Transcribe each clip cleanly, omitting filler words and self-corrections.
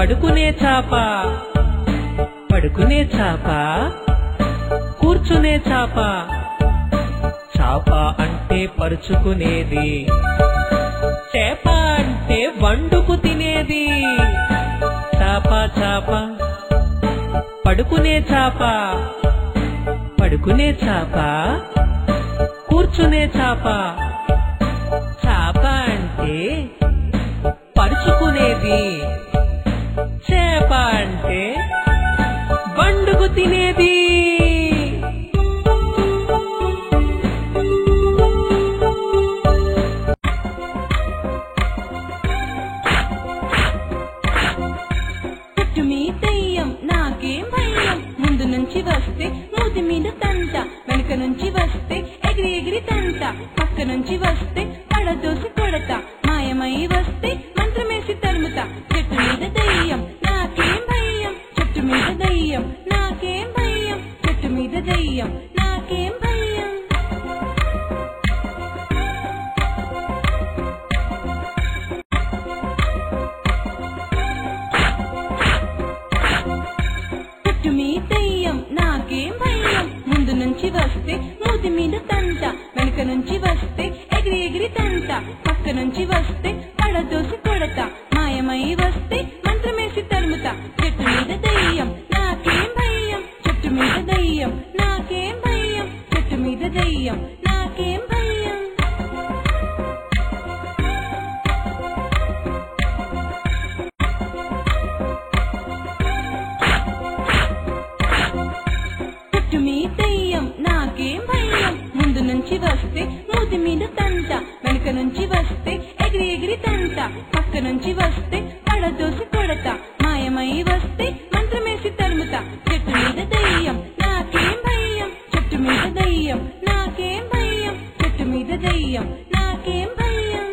పడుకునే చాప పడుకునే చాప కూర్చునే చాప చాప అంటే పరుచుకునేది చేప అంటే వండుకు తినేది చాప చాప పడుకునే చాప పడుకునే చాప కూర్చునే చాప చాప అంటే పరుచుకునేది చేప అంటే వండుకు తినేది చెట్టు మీద దెయ్యం నాకేం భయం ముందు నుంచి వస్తే మూతి మీద తంట వెనుక నుంచి వస్తే ఎగిరి ఎగిరి తంట పక్క నుంచి వస్తే పడదోసి కొడతా మాయమై వస్తే మంత్రమేసి తరుముతా చెట్టు మీద దెయ్యం నాకేం భయం చెట్టు మీద దెయ్యం నాకేం భయం చెట్టు మీద దెయ్యం నాకేం భయం చెట్టు మీద దెయ్యం నాకేం భయం ముందు నుంచి వస్తే మూతి మీద తంట వెనుక నుంచి వస్తే ఎగిరి ఎగిరి తంట పక్క నుంచి వస్తే పడదోసి కొడతా మాయమై వస్తే మంత్రమేసి తరుముతా చెట్టు మీద దెయ్యం నాకేం భయం చెట్టు మీద దెయ్యం నాకేం భయం చెట్టు మీద దెయ్యం నాకేం భయం చెట్టు మీద దెయ్యం నాకేం భయం ముందు నుంచి వస్తే మూతి మీద తంట వెనుక నుంచి వస్తే ఎగిరి ఎగిరి తంట పక్క నుంచి వస్తే పడదోసి కొడతా మాయమై వస్తే మంత్రమేసి తరుముతా చెట్టు మీద దెయ్యం నాకేం భయం చెట్టు మీద దెయ్యం నాకేం భయం చెట్టు మీద దెయ్యం నాకేం భయం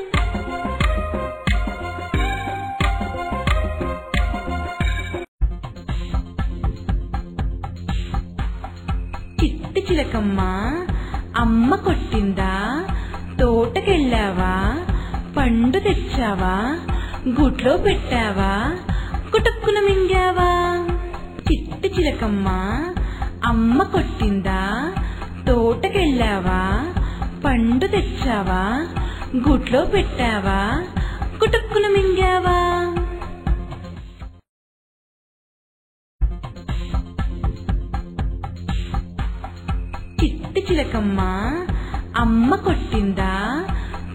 చిట్టి చిలకమ్మ అమ్మ కొట్టిందా తోటకెళ్ళావా పండు తెచ్చావా గుట్లో పెట్టావా కుటుక్కున మింగావా చిట్టి చిలకమ్మ అమ్మ కొట్టిందా తోటకెళ్ళావా పండు తెచ్చావా గుట్లో పెట్టావా కుటుక్కున మింగావా చిట్టి చిలకమ్మ అమ్మ కొట్టిందా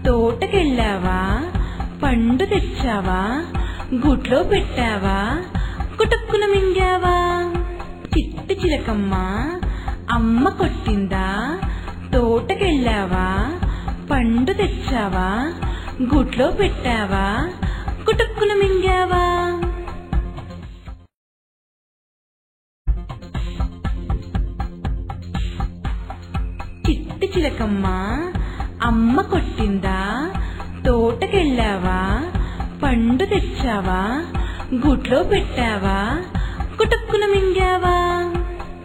తోటకెళ్ళావా పండు తెచ్చావా గుట్లో పెట్టావా కుటుక్కున మింగావా చిట్టి చిలకమ్మ అమ్మ కొట్టిందా తోటకెళ్ళావా పండు తెచ్చావా గుట్లో పెట్టావా కుటుక్కున మింగావా చిట్టి చిలకమ్మ అమ్మ కొట్టిందా తోటకెళ్ళావా పండు తెచ్చావా గుట్లో పెట్టావా కుటుక్కున మింగావా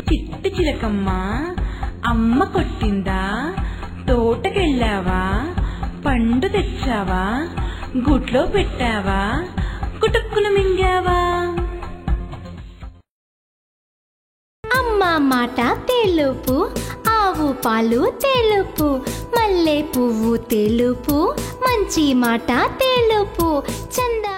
చిట్టి చిలకమ్మ అమ్మ కొట్టిందా తోటకెళ్ళావా పండు తెచ్చావా గుట్లో పెట్టావా కుటుక్కున మింగావా అమ్మ మాట తెలుపు ఆవు పాలు తెలుపు మల్లె పువ్వు తెలుపు మంచి మాట తెలుపు చందా